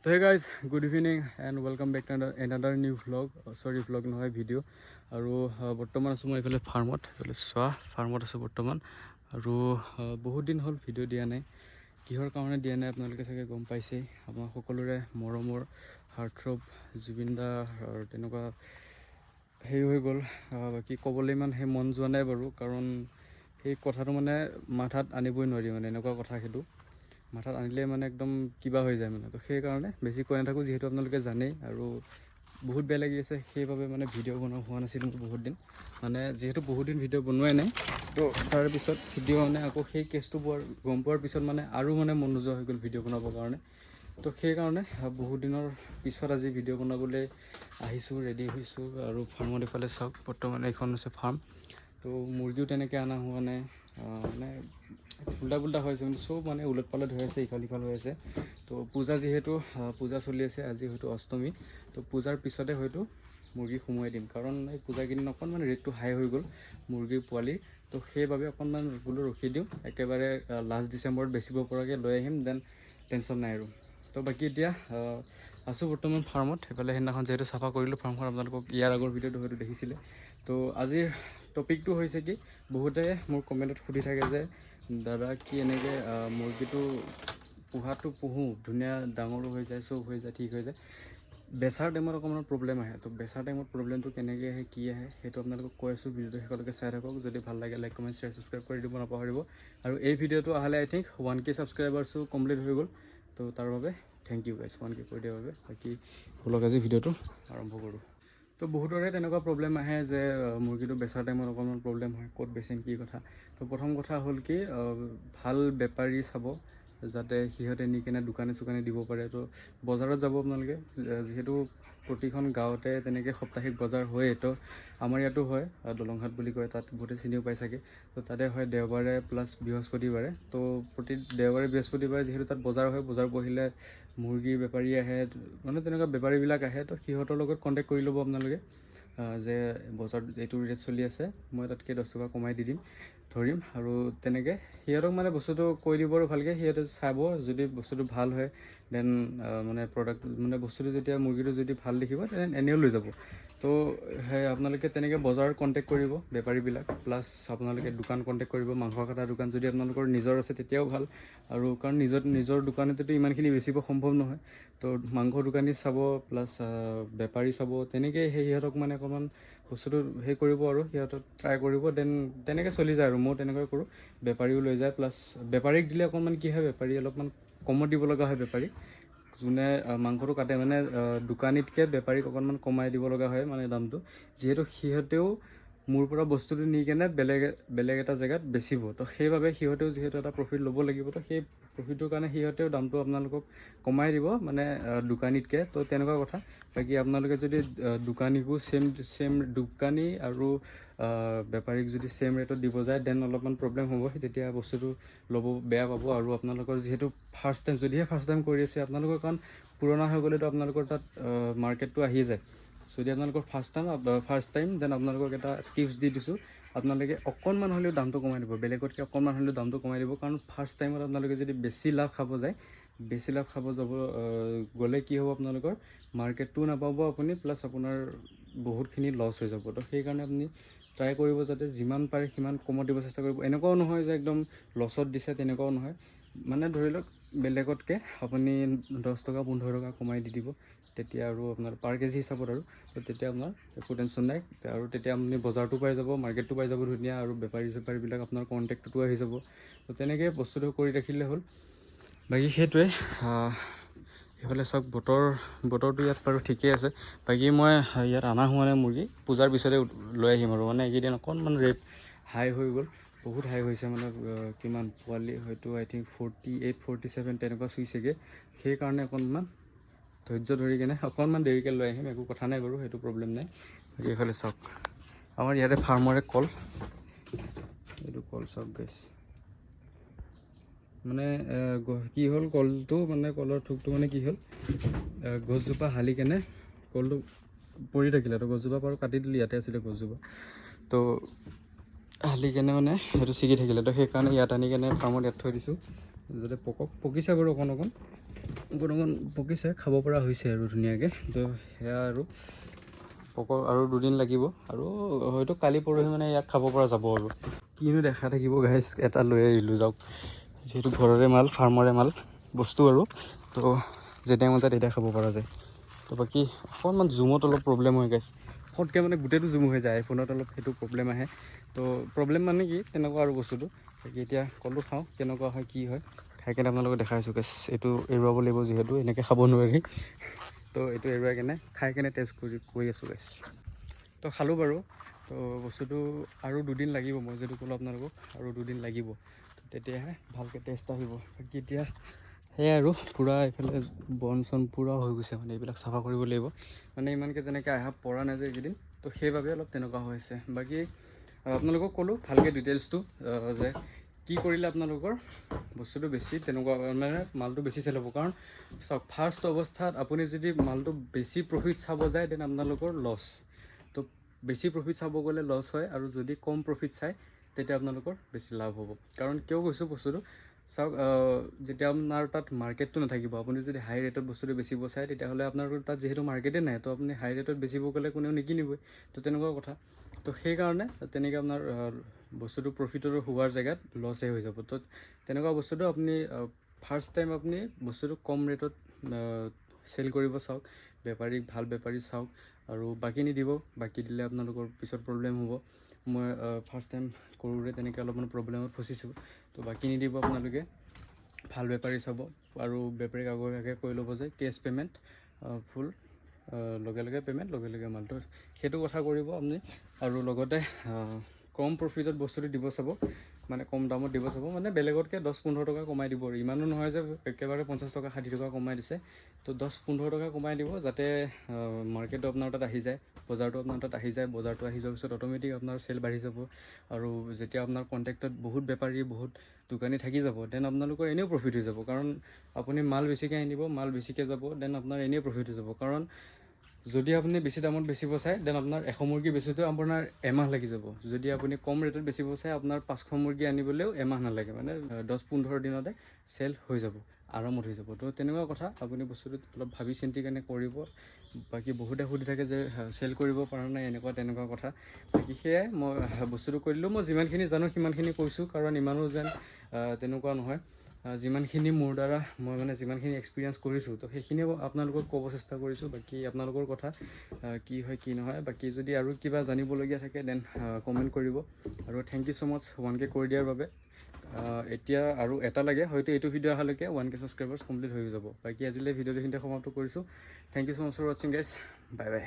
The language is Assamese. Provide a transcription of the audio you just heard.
So hey guys, good evening and welcome back to another new vlog. Vlog নহয় ভিডিঅ' আৰু বৰ্তমান আছোঁ মই এইফালে ফাৰ্মত চোৱা ফাৰ্মত আছোঁ বৰ্তমান আৰু বহুত দিন হ'ল ভিডিঅ' দিয়া নাই। কিহৰ কাৰণে দিয়া নাই আপোনালোকে চাগে গম পাইছেই। আমাৰ সকলোৰে মৰমৰ হাৰ্টথ্ৰব জুবিন দা আৰু তেনেকুৱা হেৰি হৈ গ'ল। বাকী ক'বলৈ ইমান সেই মন যোৱা নাই বাৰু, কাৰণ সেই কথাটো মানে মাথাত আনিবই নোৱাৰি, মানে এনেকুৱা কথা সেইটো মাথাত আনিলে মানে একদম কিবা হৈ যায় মানে। তো সেইকাৰণে বেছি কৈ নাথাকোঁ, যিহেতু আপোনালোকে জানেই আৰু বহুত বেয়া লাগি আছে। সেইবাবে মানে ভিডিঅ' বনোৱা হোৱা নাছিল মোৰ বহুত দিন, মানে যিহেতু বহুত দিন ভিডিঅ' বনোৱাই নাই। তো তাৰপিছত ভিডিঅ' মানে আকৌ সেই কেছটো গম পোৱাৰ পিছত মানে আৰু মানে মন নোযোৱা হৈ গ'ল ভিডিঅ' বনাবৰ কাৰণে। তো সেইকাৰণে বহুত দিনৰ পিছত আজি ভিডিঅ' বনাবলৈ আহিছোঁ, ৰেডি হৈছোঁ। আৰু ফাৰ্মত এইফালে চাওক, বৰ্তমান এইখন হৈছে ফাৰ্ম। তো মুৰ্গীও তেনেকৈ অনা হোৱা নাই, মানে উল্টা পুল্টা হৈ আছে, মানে চব মানে ওলট পালট হৈ আছে, ইফাল সিফাল হৈ আছে। তো পূজা যিহেতু পূজা চলি আছে, আজি হয়তো অষ্টমী। তো পূজাৰ পিছতে হয়তো মুৰ্গী সোমোৱাই দিম, কাৰণ এই পূজাকেইদিন অকণমান ৰেটটো হাই হৈ গ'ল মুৰ্গীৰ পোৱালি। তো সেইবাবে অকণমান বোলো ৰখি দিওঁ, একেবাৰে লাষ্ট ডিচেম্বৰত বেচিব পৰাকৈ লৈ আহিম, দেন টেনশ্যন নাই আৰু। তো বাকী এতিয়া আছোঁ বৰ্তমান ফাৰ্মত। সেইফালে সেইদিনাখন যিহেতু চাফা কৰিলোঁ ফাৰ্মখন, আপোনালোকক ইয়াৰ আগৰ ভিডিঅ'টো হয়তো দেখিছিলে। তো আজিৰ টপিকটো হৈছে কি, বহুতে মোৰ কমেণ্টত সুধি থাকে যে দাদা কি এনেকৈ মুৰ্গীটো পোহোঁ, ধুনীয়া ডাঙৰো হৈ যায়, চব হৈ যায়, ঠিক হৈ যায়, বেচাৰ টাইমত অকণমান প্ৰব্লেম আহে। তো বেচাৰ টাইমত প্ৰব্লেমটো কেনেকৈ আহে, কি আহে, সেইটো আপোনালোকক কৈ আছোঁ। ভিডিঅ'টো শেষলৈকে চাই থাকক। যদি ভাল লাগে লাইক কমেণ্ট শ্বেয়াৰ ছাবস্ক্ৰাইব কৰি দিব নাপাহৰিব। আৰু এই ভিডিঅ'টো আহলে আই থিংক 1K ছাবস্ক্ৰাইবাৰ্ছো কমপ্লিট হৈ গ'ল। তো তাৰ বাবে থেংক ইউ গাইজ, 1K কৰি দিয়াৰ বাবে। বাকী ব'লক আজি ভিডিঅ'টো আৰম্ভ কৰোঁ। তো বহুতৰে তেনেকুৱা প্ৰব্লেম আহে যে মুৰ্গীটো বেচাৰ টাইমত অকণমান প্ৰব্লেম হয়, ক'ত বেচিম কি কথা। তো প্ৰথম কথা হ'ল কি, ভাল বেপাৰী চাব, যাতে সিহঁতে নি কেনে দোকানে চোকানে দিব পাৰে। তো বজাৰত যাব আপোনালোকে, যিহেতু প্ৰতিখন গাঁৱতে তেনেকৈ সাপ্তাহিক বজাৰ হয়েই। তো আমাৰ ইয়াতো হয়, দলংঘাট বুলি কয়, তাত বহুতে চিনিও পাই চাগে। তো তাতে হয় দেওবাৰে প্লাছ বৃহস্পতিবাৰে। তো প্ৰতি দেওবাৰে বৃহস্পতিবাৰে যিহেতু তাত বজাৰ হয়, বজাৰ বহিলে মুৰ্গীৰ বেপাৰী আহে, মানে তেনেকুৱা বেপাৰীবিলাক আহে। তো সিহঁতৰ লগত কণ্টেক্ট কৰি ল'ব আপোনালোকে, যে বজাৰত এইটো ৰেট চলি আছে, মই তাতকৈ 10 টকা কমাই দি দিম, ধৰিম। আৰু তেনেকৈ সিহঁতক মানে বস্তুটো কৈ দিব আৰু ভালকৈ, সিহঁতে চাব। যদি বস্তুটো ভাল হয় দেন মানে প্ৰডাক্ট মানে বস্তুটো যেতিয়া মুৰ্গীটো যদি ভাল দেখিব তেনে এনেও লৈ যাব। তো সেই আপোনালোকে তেনেকৈ বজাৰত কণ্টেক্ট কৰিব বেপাৰীবিলাক, প্লাছ আপোনালোকে দোকান কণ্টেক্ট কৰিব, মাংস কটা দোকান যদি আপোনালোকৰ নিজৰ আছে তেতিয়াও ভাল। আৰু কাৰণ নিজৰ দোকানতেতো ইমানখিনি বেচিব সম্ভৱ নহয়। তো মাংস দোকানী চাব, প্লাছ বেপাৰী চাব, তেনেকৈ সিহঁতক মানে অকণমান বস্তুটো সেই কৰিব আৰু সিহঁতক ট্ৰাই কৰিব, দেন তেনেকৈ চলি যায়। আৰু মই তেনেকৈ কৰোঁ, বেপাৰীও লৈ যায়। প্লাছ বেপাৰীক দিলে অকণমান কি হয়, বেপাৰী অলপমান কমত দিব লগা হয়। বেপাৰী যোনে মাংসটো কাটে মানে দোকানীতকৈ বেপাৰীক অকণমান কমাই দিব লগা হয় মানে দামটো, যিহেতু সিহঁতেও মোৰ পৰা বস্তুটো নি কেনে বেলেগ এটা জেগাত বেচিব। তো সেইবাবে সিহঁতেও যিহেতু এটা প্ৰফিট ল'ব লাগিব, তো সেই প্ৰফিটটোৰ কাৰণে সিহঁতেও দামটো আপোনালোকক কমাই দিব, মানে দোকানীতকৈ। তো তেনেকুৱা কথা। বাকী আপোনালোকে যদি দোকানীকো চেম দোকানী আৰু বেপাৰীক যদি চেম ৰেটত দিব যায়, দেন অলপমান প্ৰব্লেম হ'ব, তেতিয়া বস্তুটো ল'ব বেয়া পাব। আৰু আপোনালোকৰ যিহেতু যদিহে ফাৰ্ষ্ট টাইম কৰি আছে আপোনালোকৰ, কাৰণ পুৰণা হৈ গ'লেতো আপোনালোকৰ তাত মাৰ্কেটটো আহি যায়। যদি আপোনালোকৰ ফাৰ্ষ্ট টাইম দেন আপোনালোকক এটা টিপছ দি দিছোঁ, আপোনালোকে অকণমান হ'লেও দামটো কমাই দিব, বেলেগতকৈ অকণমান হ'লেও দামটো কমাই দিব। কাৰণ ফাৰ্ষ্ট টাইমত আপোনালোকে যদি বেছি লাভ খাব গ'লে কি হ'ব, আপোনালোকৰ মাৰ্কেটটোও নাপাব আপুনি, প্লাছ আপোনাৰ বহুতখিনি লছ হৈ যাব। তো সেইকাৰণে আপুনি ট্ৰাই কৰিব যাতে যিমান পাৰে সিমান কমত দিব চেষ্টা কৰিব। এনেকুৱাও নহয় যে একদম লছত দিছে, তেনেকুৱাও নহয়। মানে ধৰি লওক বেলেগতকৈ আপুনি 10 টকা 15 টকা কমাই দি দিব, তেতিয়া আৰু আপোনাৰ পাৰ কেজি হিচাপত আৰু। তো তেতিয়া আপোনাৰ একো টেনশ্যন নাই, আৰু তেতিয়া আপুনি বজাৰটো পাই যাব, মাৰ্কেটটো পাই যাব ধুনীয়া, আৰু বেপাৰীবিলাক আপোনাৰ কণ্টেক্টটো আহি যাব। তো তেনেকৈ বস্তুটো কৰি ৰাখিলে হ'ল। বাকী সেইটোৱে। সেইফালে চাওক বতৰটো ইয়াত বাৰু ঠিকেই আছে। বাকী মই ইয়াত অনা হোৱা নাই মুৰ্গী, পূজাৰ পিছতে লৈ আহিম আৰু। মানে এইকেইদিন অকণমান ৰেট হাই হৈ গ'ল, বহুত হাই হৈছে। মানে কিমান পোৱালি হয়তো আই থিংক 48 47 তেনেকুৱা চুইছেগৈ। সেইকাৰণে অকণমান ধৈৰ্য ধৰি কেনে অকণমান দেৰিকৈ লৈ আহিম, একো কথা নাই বাৰু, সেইটো প্ৰব্লেম নাই। বাকী এইফালে চাওক, আমাৰ ইয়াতে ফাৰ্মৰে কল, এইটো কল চাওক গাইছ। মানে কি হ'ল, কলটো মানে কলৰ থোকটো মানে কি হ'ল, গছজোপা হালি কেনে কলটো পৰি থাকিলে। তো গছজোপা বাৰু কাটি দিলোঁ, ইয়াতে আছিলে গছজোপা। তো হালি কেনে মানে সেইটো ছিগি থাকিলে। তো সেইকাৰণে ইয়াত আনি কেনে ফাৰ্মত ইয়াত থৈ দিছোঁ, যাতে পকিছে বাৰু অকণ। অকণ পকিছে, খাব পৰা হৈছে আৰু ধুনীয়াকৈ। তো সেয়া আৰু আৰু 2 দিন লাগিব, আৰু হয়তো কালি পৰহি মানে ইয়াক খাব পৰা যাব। আৰু কিনো দেখা থাকিব গাইজ, এটা লৈ আহিলোঁ যাওক, যিহেতু ঘৰৰে মাল, ফাৰ্মৰে মাল বস্তু আৰু, তো যেতিয়া মন যায় তেতিয়া খাব পৰা যায়। তো বাকী অকণমান জুমত অলপ প্ৰব্লেম হয় গাইজ, ফটকৈ মানে গোটেইটো জুম হৈ যায়, আইফোনত অলপ সেইটো প্ৰব্লেম আহে। তো প্ৰব্লেম মানে কি তেনেকুৱা আৰু বস্তুটো। বাকী এতিয়া কলটো খাওঁ, কেনেকুৱা হয় কি হয়, খাই কেনে আপোনালোকক দেখাইছোঁ গাইজ। এইটো এৰুৱাব লাগিব যিহেতু এনেকৈ খাব নোৱাৰি, তো এইটো এৰুৱাই কেনে খাই কেনে টেষ্ট কৰি আছোঁ গাইজ। তো খালোঁ বাৰু। তো বস্তুটো আৰু 2 দিন লাগিব, মই যদি ক'লোঁ আপোনালোকক আৰু 2 দিন লাগিব, তেতিয়াহে ভালকৈ টেষ্ট আহিব। বাকী এতিয়া সেয়াই আৰু পূৰা এইফালে বন চন পূৰা হৈ গৈছে, মানে এইবিলাক চাফা কৰিব লাগিব। মানে ইমানকৈ তেনেকৈ আহা পৰা নাই যে এইকেইদিন, তো সেইবাবে অলপ তেনেকুৱা হৈ আছে। বাকী আপোনালোকক ক'লোঁ ভালকৈ ডিটেইলছটো, যে কি কৰিলে আপোনালোকৰ বস্তুটো বেছি তেনেকুৱা মানে মালটো বেছি চেল হ'ব। কাৰণ চাওক, ফাৰ্ষ্ট অৱস্থাত আপুনি যদি মালটো বেছি প্ৰফিট চাব যায়, দেন আপোনালোকৰ লছ। তো বেছি প্ৰফিট চাব গ'লে লছ হয়, আৰু যদি কম প্ৰফিট চায় তেতিয়া আপোনালোকৰ বেছি লাভ হ'ব। কাৰণ কিয় কৈছোঁ বস্তুটো চাওক, যেতিয়া আপোনাৰ তাত মাৰ্কেটটো নাথাকিব, আপুনি যদি হাই ৰেটত বস্তুটো বেচিব চায়, তেতিয়াহ'লে আপোনালোকৰ তাত যিহেতু মাৰ্কেটেই নাই, তো আপুনি হাই ৰেটত বেচিব গ'লে কোনেও নিকিনিবই। তো তেনেকুৱা কথা। তো সেইকাৰণে তেনেকৈ আপোনাৰ বস্তুটো প্ৰফিটৰ হোৱাৰ জেগাত লছেই হৈ যাব। তো তেনেকুৱা বস্তুটো আপুনি ফাৰ্ষ্ট টাইম আপুনি বস্তুটো কম ৰেটত চেল কৰিব চাওক, বেপাৰীক ভাল বেপাৰী চাওক, আৰু বাকী নিদিব। বাকী দিলে আপোনালোকৰ পিছত প্ৰব্লেম হ'ব। মই ফাৰ্ষ্ট টাইম কৰোঁতে তেনেকৈ অলপমান প্ৰব্লেমত ফচিছোঁ। তো বাকী নিদিব আপোনালোকে, ভাল বেপাৰী চাব, আৰু বেপাৰীক আগতীয়াকৈ কৈ ল'ব যে কেছ পে'মেণ্ট, ফুল লগে লগে পে'মেণ্ট, লগে লগে মালটো, সেইটো কথা কৰিব আপুনি। আৰু লগতে কম প্ৰফিটত বস্তুটো দিব চাব, মানে কম দামত দিব চাব, মানে বেলেগতকৈ 10-15 টকা কমাই দিব। আৰু ইমানো নহয় যে একেবাৰে 50 টকা 60 টকা কমাই দিছে। তো 10-15 টকা কমাই দিব, যাতে মাৰ্কেটটো আপোনাৰ তাত আহি যায়, বজাৰটো আপোনাৰ তাত আহি যায়। বজাৰটো আহি যোৱাৰ পিছত অট'মেটিক আপোনাৰ চেল বাঢ়ি যাব। আৰু যেতিয়া আপোনাৰ কণ্টেক্টত বহুত বেপাৰী, বহুত দোকানী থাকি যাব, দেন আপোনালোকৰ এনেও প্ৰফিট হৈ যাব। কাৰণ আপুনি মাল বেছিকৈ আনিব, মাল বেছিকৈ যাব, দেন আপোনাৰ এনেই প্ৰফিট হৈ যাব। কাৰণ যদি আপুনি বেছি দামত বেচিব চায়, দেন আপোনাৰ 100 মুৰ্গী বেচোঁতে আপোনাৰ এমাহ লাগি যাব। যদি আপুনি কম ৰেটত বেচিব চায়, আপোনাৰ 500 মুৰ্গী আনিবলৈও এমাহ নালাগে, মানে 10-15 দিনতে চেল হৈ যাব, আৰামত হৈ যাব। তো তেনেকুৱা কথা, আপুনি বস্তুটো অলপ ভাবি চিন্তি কেনে কৰিব। বাকী বহুতে সুধি থাকে যে চেল কৰিব পৰা নাই, এনেকুৱা তেনেকুৱা কথা। বাকী সেয়াই, মই বস্তুটো কৰি দিলোঁ। মই যিমানখিনি জানো সিমানখিনি কৈছোঁ, কাৰণ ইমানো যেন তেনেকুৱা নহয়। যিমানখিনি মোৰ দ্বাৰা মই মানে যিমানখিনি এক্সপিৰিয়েঞ্চ কৰিছোঁ, তো সেইখিনিও আপোনালোকক ক'ব চেষ্টা কৰিছোঁ। বাকী আপোনালোকৰ কথা, কি হয় কি নহয়। বাকী যদি আৰু কিবা জানিবলগীয়া থাকে, দেন কমেণ্ট কৰিব। আৰু thank you so' much 1K কৰি দিয়াৰ বাবে। এতিয়া আৰু এটা লাগে, হয়তো এইটো ভিডিঅ' অহালৈকে 1K ছাবস্ক্ৰাইবাৰ্ছ কমপ্লিট হৈ যাব। বাকী আজিলৈ ভিডিঅ'টো এইখিনিতে সমাপ্ত কৰিছোঁ। Thank you so' much for ৱাচিং গাইজ, বাই বাই।